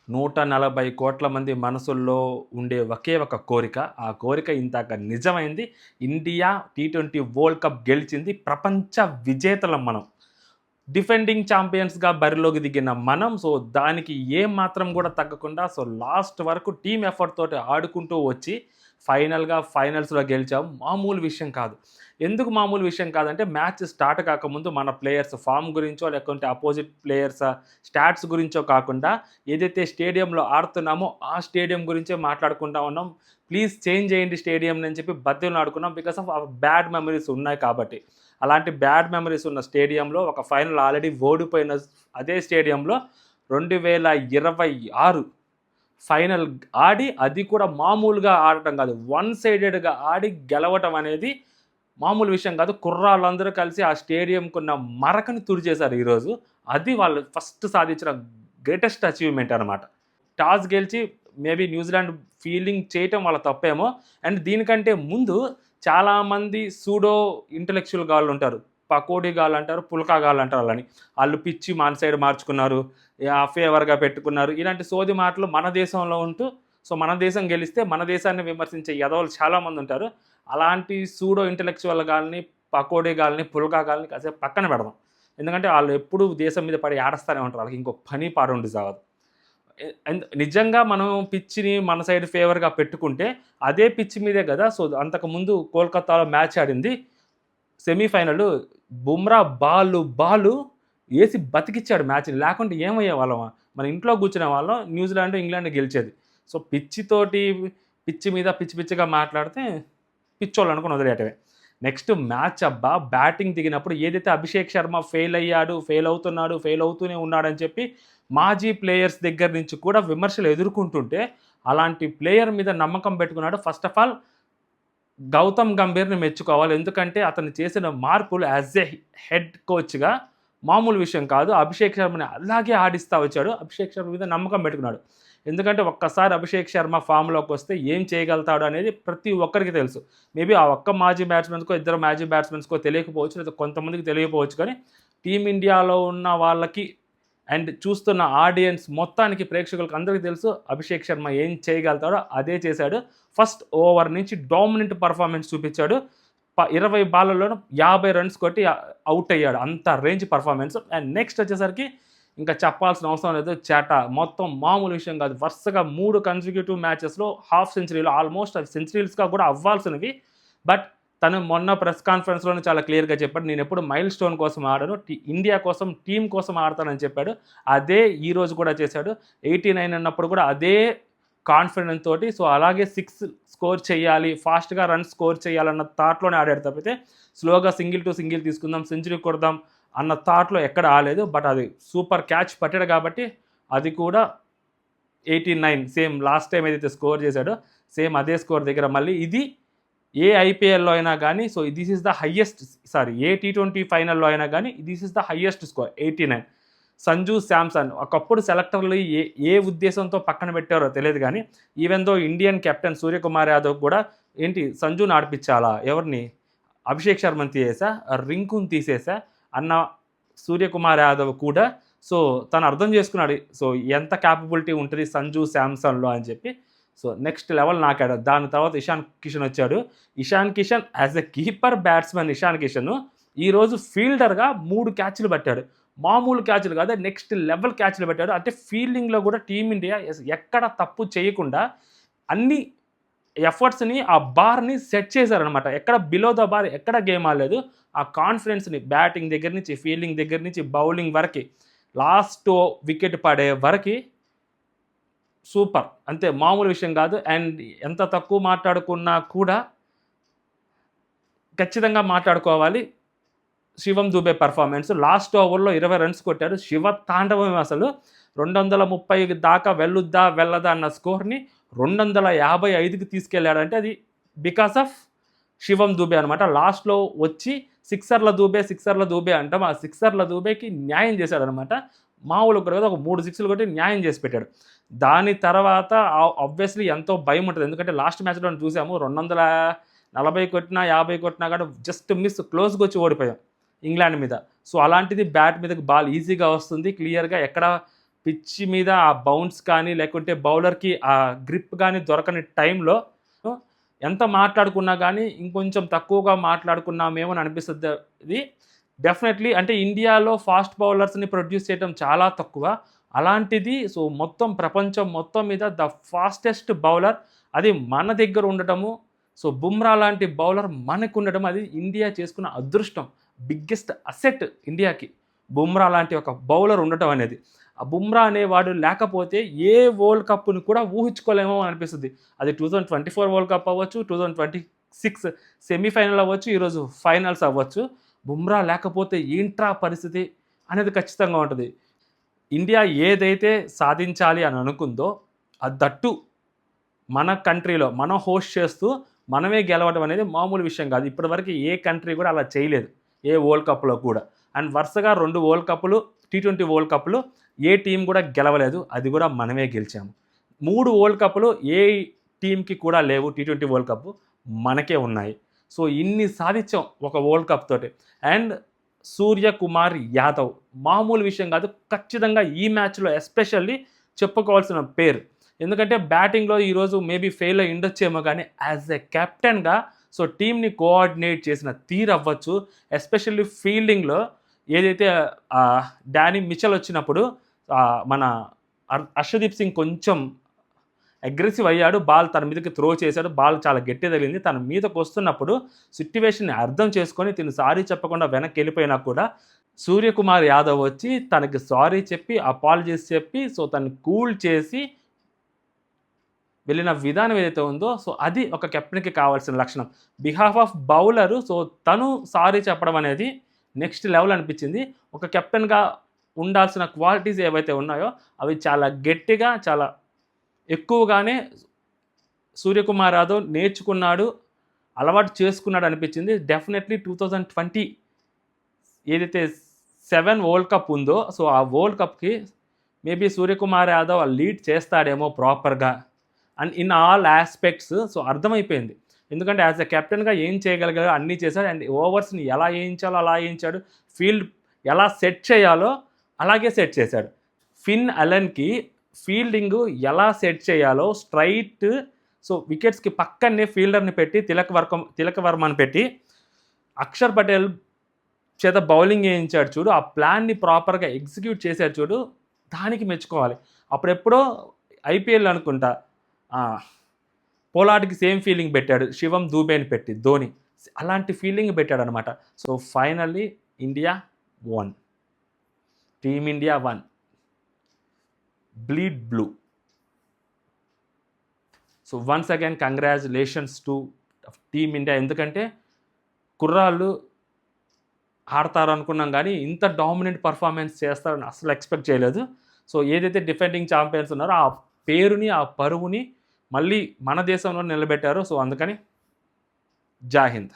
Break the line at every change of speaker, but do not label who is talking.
140 కోట్ల మంది మనసుల్లో ఉండే ఒకే ఒక కోరిక. ఆ కోరిక ఇంతాక నిజమైంది. ఇండియా టీ20 వరల్డ్ కప్ గెలిచింది. ప్రపంచ విజేతలం మనం. డిఫెండింగ్ ఛాంపియన్స్‌గా బరిలోకి దిగిన మనం దానికి ఏం మాత్రం గూడా తగ్గకుండా లాస్ట్ వరకు టీమ్ ఎఫర్ట్ తోటి ఆడుకుంటూ వచ్చి ఫైనల్స్‌లో గెలిచాం. మామూలు విషయం కాదు. ఎందుకు మామూలు విషయం కాదంటే మ్యాచ్ స్టార్ట్ కాకముందు మన ప్లేయర్స్ ఫార్మ్ గురించో లేకుంటే అపోజిట్ ప్లేయర్స్ స్టాట్స్ గురించో కాకుండా ఏదైతే స్టేడియంలో ఆడుతున్నామో ఆ స్టేడియం గురించే మాట్లాడుకుంటా ఉన్నాం. ప్లీజ్ చేంజ్ చేయండి స్టేడియంని అని చెప్పి బతిమలాడుకున్నాం. బికాస్ ఆఫ్ బ్యాడ్ మెమరీస్ ఉన్నాయి కాబట్టి. అలాంటి బ్యాడ్ మెమరీస్ ఉన్న స్టేడియంలో ఒక ఫైనల్ ఆల్రెడీ ఓడిపోయిన అదే స్టేడియంలో 2026 ఫైనల్ ఆడి అది కూడా మామూలుగా ఆడటం కాదు, వన్ సైడెడ్గా ఆడి గెలవటం అనేది మామూలు విషయం కాదు. కుర్రాళ్ళందరూ కలిసి ఆ స్టేడియంకున్న మరకని తుడిచేశారు ఈరోజు. అది వాళ్ళు ఫస్ట్ సాధించిన గ్రేటెస్ట్ అచీవ్మెంట్ అనమాట. టాస్ గెలిచి మేబీ న్యూజిలాండ్ ఫీల్డింగ్ చేయటం వాళ్ళ తప్పేమో. అండ్ దీనికంటే ముందు చాలామంది సూడో ఇంటలెక్చువల్ గాళ్ళు ఉంటారు. పకోడీ గాళ్ళు అంటారు, పుల్కా గాళ్ళు అంటారు వాళ్ళని. వాళ్ళు పిచ్చి మన సైడ్ మార్చుకున్నారు, ఫేవర్గా పెట్టుకున్నారు, ఇలాంటి సోది మాటలు మన దేశంలో ఉంటూ మన దేశం గెలిస్తే మన దేశాన్ని విమర్శించే ఎదవలు చాలామంది ఉంటారు. అలాంటి సూడో ఇంటలెక్చువల్ గాల్ని, పకోడీ గాల్ని, పుల్కా గాల్ని కాసేపు పక్కన పెడదాం. ఎందుకంటే వాళ్ళు ఎప్పుడూ దేశం మీద పడి ఆడస్తూనే ఉంటారు. వాళ్ళకి ఇంకో పని పాడు ఉండి సాగదు. నిజంగా మనం పిచ్‌ని మన సైడ్ ఫేవర్‌గా పెట్టుకుంటే అదే పిచ్ మీదే కదా అంతకుముందు కోల్‌కతాలో మ్యాచ్ ఆడింది. సెమీఫైనల్ బుమ్రా బాలు ఏసి బతికిచ్చాడు మ్యాచ్‌ని. లేకుంటే ఏమయ్యేవాళ్ళమా? మన ఇంట్లో కూర్చునే వాళ్ళం, న్యూజిలాండ్, ఇంగ్లాండ్ గెలిచేది. పిచ్చితోటి పిచ్చి మీద పిచ్చి పిచ్చిగా మాట్లాడితే పిచ్చోళ్ళు అనుకుని వదిలేయటమే. నెక్స్ట్ మ్యాచ్ అబ్బా! బ్యాటింగ్ దిగినప్పుడు ఏదైతే అభిషేక్ శర్మ ఫెయిల్ అవుతూనే ఉన్నాడని చెప్పి మాజీ ప్లేయర్స్ దగ్గర నుంచి కూడా విమర్శలు ఎదుర్కొంటుంటే అలాంటి ప్లేయర్ మీద నమ్మకం పెట్టుకున్నాడు. ఫస్ట్ ఆఫ్ ఆల్ గౌతమ్ గంభీర్‌ని మెచ్చుకోవాలి. ఎందుకంటే అతను చేసిన మార్పులు యాజ్ ఎ హెడ్ కోచ్‌గా మామూలు విషయం కాదు. అభిషేక్ శర్మని అలాగే ఆడిస్తా వచ్చాడు. అభిషేక్ శర్మ మీద నమ్మకం పెట్టుకున్నాడు. ఎందుకంటే ఒక్కసారి అభిషేక్ శర్మ ఫామ్‌లోకి వస్తే ఏం చేయగలుగుతాడు అనేది ప్రతి ఒక్కరికి తెలుసు. మేబీ ఆ ఒక్క మాజీ బ్యాట్స్‌మెన్స్‌కో, ఇద్దరు మాజీ బ్యాట్స్‌మెన్స్‌కో తెలియకపోవచ్చు, లేదా కొంతమందికి తెలియకపోవచ్చు. కానీ టీమిండియాలో ఉన్న వాళ్ళకి అండ్ చూస్తున్న ఆడియన్స్ మొత్తానికి, ప్రేక్షకులకు అందరికీ తెలుసు అభిషేక్ శర్మ ఏం చేయగలుగుతాడో అదే చేశాడు. ఫస్ట్ ఓవర్ నుంచి డామినెంట్ పర్ఫార్మెన్స్ చూపించాడు. 20 బాల్‌ల్లోనూ 50 రన్స్ కొట్టి అవుట్ అయ్యాడు. అంత రేంజ్ పర్ఫార్మెన్స్. అండ్ నెక్స్ట్ వచ్చేసరికి ఇంకా చెప్పాల్సిన అవసరం లేదు. మొత్తం మామూలు విషయం కాదు. వరుసగా 3 కన్సిక్యూటివ్ మ్యాచెస్‌లో హాఫ్ సెంచరీలు, ఆల్మోస్ట్ అవి సెంచరీస్‌గా కూడా అవ్వాల్సినవి. బట్ తను మొన్న ప్రెస్ కాన్ఫరెన్స్‌లోనే చాలా క్లియర్‌గా చెప్పాడు. నేనెప్పుడు మైల్ స్టోన్ కోసం ఆడను, ఇండియా కోసం, టీమ్ కోసం ఆడతానని చెప్పాడు. అదే ఈరోజు కూడా చేశాడు. 89 అన్నప్పుడు కూడా అదే కాన్ఫిడెన్స్ తోటి అలాగే 6 స్కోర్ చేయాలి, ఫాస్ట్‌గా రన్స్ స్కోర్ చేయాలన్న థాట్‌లోనే ఆడాడు తప్పితే స్లోగా సింగిల్ టు సింగిల్ తీసుకుందాం, సెంచరీ కొడదాం అన్న థాట్‌లో ఎక్కడ ఆడలేదు. బట్ అది సూపర్ క్యాచ్ పట్టాడు కాబట్టి అది కూడా 89 సేమ్ లాస్ట్ టైం ఏదైతే స్కోర్ చేశాడో సేమ్ అదే స్కోర్ దగ్గర మళ్ళీ ఇది ఏ ఐపీఎల్‌లో అయినా కానీ this is the highest, A T20 ఫైనల్‌లో అయినా కానీ this is the highest score 89. Sanju Samson ఒకప్పుడు సెలెక్టర్లు ఏ ఉద్దేశంతో పక్కన పెట్టారో తెలియదు కానీ even though Indian captain Suryakumar Yadav కూడా ఏంటి సంజుని ఆడిపించాలా, ఎవరిని, అభిషేక్ శర్మని తీసేసా, రింకుని తీసేసా అన్న సూర్యకుమార్ యాదవ్ కూడా తను అర్థం చేసుకున్నాడు ఎంత క్యాపబిలిటీ ఉంటుంది సంజు శాంసన్లో అని చెప్పి. నెక్స్ట్ లెవెల్ నాకాడు. దాని తర్వాత ఇషాన్ కిషన్ వచ్చాడు. Ishan Kishan as a keeper batsmen Ishan Kishan ఈరోజు ఫీల్డర్గా 3 క్యాచ్లు పట్టాడు. మామూలు క్యాచ్లు కాదు, నెక్స్ట్ లెవెల్ క్యాచ్లు పెట్టాడు. అంటే ఫీల్డింగ్లో కూడా టీమిండియా ఎక్కడ తప్పు చేయకుండా అన్ని ఎఫర్ట్స్ని ఆ బార్ని సెట్ చేశారనమాట. ఎక్కడ బిలో ద బార్ ఎక్కడ గేమ్ ఆడలేదు. ఆ కాన్ఫిడెన్స్ని బ్యాటింగ్ దగ్గర నుంచి, ఫీల్డింగ్ దగ్గర నుంచి, బౌలింగ్ వరకు, లాస్ట్ వికెట్ పడే వరకు సూపర్. అంతే, మామూలు విషయం కాదు. అండ్ ఎంత తక్కువ మాట్లాడుకున్నా కూడా ఖచ్చితంగా మాట్లాడుకోవాలి శివం దూబే పర్ఫార్మెన్స్. లాస్ట్ ఓవర్లో 20 రన్స్ కొట్టాడు. శివ తాండవం అసలు. 230 దాకా వెళ్ళదా అన్న స్కోర్ని 255కి తీసుకెళ్ళాడంటే అది బికాస్ ఆఫ్ శివం దూబే అనమాట. లాస్ట్లో వచ్చి సిక్సర్ల దూబే అంటాం. ఆ సిక్సర్ల దూబేకి న్యాయం చేశాడనమాట. మామూలు కదా, ఒక 3 సిక్స్లు కొట్టి న్యాయం చేసి పెట్టాడు. దాని తర్వాత ఆబ్వియస్లీ ఎంతో భయం ఉంటుంది. ఎందుకంటే లాస్ట్ మ్యాచ్లో చూసాము 240 కొట్టినా 50 కొట్టినా కూడా జస్ట్ మిస్, క్లోజ్గా వచ్చి ఓడిపోయాం ఇంగ్లాండ్ మీద. అలాంటిది బ్యాట్ మీదకి బాల్ ఈజీగా వస్తుంది, క్లియర్గా ఎక్కడ పిచ్చి మీద ఆ బౌన్స్ కానీ లేకుంటే బౌలర్‌కి ఆ గ్రిప్ గానీ దొరకని టైంలో ఎంత మాట్లాడుకున్నా గానీ ఇంకొంచెం తక్కువగా మాట్లాడుకున్నామేమో అని అనిపిస్తది. డెఫినెట్‌లీ అంటే ఇండియాలో ఫాస్ట్ బౌలర్స్‌ని ప్రొడ్యూస్ చేయడం చాలా తక్కువ. అలాంటిది సో మొత్తం ప్రపంచం మొత్తం మీద ద ఫాస్టెస్ట్ బౌలర్ అది మన దగ్గర ఉండటము. సో బుమ్రా లాంటి బౌలర్ మనకుండడం అది ఇండియా చేసుకున్న అదృష్టం. బిగ్గెస్ట్ అసెట్ ఇండియాకి. బుమ్రా లాంటి ఒక బౌలర్ ఉండటం అనేది. ఆ బుమ్రా అనేవాడు లేకపోతే ఏ వరల్డ్ కప్‌ని కూడా ఊహించుకోలేమో అనిపిస్తది. అది 2024 వరల్డ్ కప్ అవ్వచ్చు, 2026 సెమీఫైనల్ అవ్వచ్చు, ఈరోజు ఫైనల్స్ అవ్వచ్చు. బుమ్రా లేకపోతే ఏంట్రా పరిస్థితి అనేది ఖచ్చితంగా ఉంటది. ఇండియా ఏదైతే సాధించాలి అని అనుకుందో దట్టు మన కంట్రీలో మనం హోస్ట్ చేస్తూ మనమే గెలవడం అనేది మామూలు విషయం కాదు. ఇప్పటివరకు ఏ కంట్రీ కూడా అలా చేయలేదు. ఏ వరల్డ్ కప్‌లో కూడా. అండ్ వరుసగా 2 వరల్డ్ కప్పులు, టీ20 వరల్డ్ కప్పులు ఏ టీం కూడా గెలవలేదు. అది కూడా మనమే గెలిచాము. 3 వరల్డ్ కప్పులు ఏ టీంకి కూడా లేవు. టీ20 వరల్డ్ కప్ మనకే ఉన్నాయి. సో ఇన్ని సాధించాం ఒక వరల్డ్ కప్ తోటి. అండ్ సూర్యకుమార్ యాదవ్ మామూలు విషయం కాదు. ఖచ్చితంగా ఈ మ్యాచ్‌లో ఎస్పెషల్లీ చెప్పుకోవాల్సిన పేరు. ఎందుకంటే బ్యాటింగ్‌లో ఈరోజు మేబీ ఫెయిల్ అయ్యి ఉండొచ్చేమో కానీ యాజ్ ఎ కెప్టెన్‌గా సో టీమ్‌ని కోఆర్డినేట్ చేసిన తీరు అవ్వచ్చు. ఎస్పెషల్లీ ఫీల్డింగ్‌లో ఏదైతే డానీ మిచెల్ వచ్చినప్పుడు మన హర్షదీప్ సింగ్ కొంచెం అగ్రెసివ్ అయ్యాడు. బాల్ తన మీదకి త్రో చేశాడు. బాల్ చాలా గట్టిగా తగిలింది. తన మీదకి వస్తున్నప్పుడు సిట్యుయేషన్‌ని అర్థం చేసుకొని తిను సారీ చెప్పకుండా వెనక్కి వెళ్ళిపోయినా కూడా సూర్యకుమార్ యాదవ్ వచ్చి తనకి సారీ చెప్పి అపాలజీస్ చెప్పి సో తనని కూల్ చేసి వెళ్ళిన విధానం ఏదైతే ఉందో సో అది ఒక కెప్టెన్‌కి కావాల్సిన లక్షణం. బిహాఫ్ ఆఫ్ బౌలరు సో తను సారీ చెప్పడం అనేది నెక్స్ట్ లెవెల్ అనిపించింది. ఒక కెప్టెన్‌గా ఉండాల్సిన క్వాలిటీస్ ఏవైతే ఉన్నాయో అవి చాలా గట్టిగా చాలా ఎక్కువగానే సూర్యకుమార్ యాదవ్ నేర్చుకున్నాడు, అలవాటు చేసుకున్నాడు అనిపించింది. డెఫినెట్లీ 2020 ఏదైతే 7 వరల్డ్ కప్ ఉందో సో ఆ వరల్డ్ కప్‌కి మేబీ సూర్యకుమార్ యాదవ్ లీడ్ చేస్తాడేమో ప్రాపర్‌గా and in all aspects so అర్థమైపోయింది. ఎందుకంటే యాజ్ ఎ కెప్టెన్‌గా ఏం చేయగలిగాడో అన్నీ చేశాడు. అండ్ ఓవర్స్‌ని ఎలా వేయించాలో అలా వేయించాడు. ఫీల్డ్ ఎలా సెట్ చేయాలో అలాగే సెట్ చేశాడు. ఫిన్ అలెన్‌కి ఫీల్డింగు ఎలా సెట్ చేయాలో స్ట్రైట్ సో వికెట్స్‌కి పక్కనే ఫీల్డర్‌ని పెట్టి తిలక్ వర్మని పెట్టి అక్షర్ పటేల్ చేత బౌలింగ్ వేయించాడు చూడు. ఆ ప్లాన్‌ని ప్రాపర్‌గా ఎగ్జిక్యూట్ చేశాడు చూడు. దానికి మెచ్చుకోవాలి. అప్పుడెప్పుడో ఐపీఎల్ అనుకుంటా పోలార్డ్‌కి సేమ్ ఫీలింగ్ పెట్టాడు. శివం దూబేని పెట్టి ధోని. అలాంటి ఫీలింగ్ పెట్టాడనమాట. So finally India won. Team India won. Bleed blue. So once again congratulations to team India. ఎందుకంటే కుర్రాళ్ళు ఆడతారు అనుకున్నాం కానీ ఇంత డామినెంట్ పర్ఫార్మెన్స్ చేస్తారని అసలు ఎక్స్పెక్ట్ చేయలేదు. సో ఏదైతే డిఫెండింగ్ ఛాంపియన్స్ ఉన్నారో ఆ పేరుని ఆ పరువుని మళ్ళీ మన దేశంలో నిలబెట్టారు. సో అందుకని జై హింద్.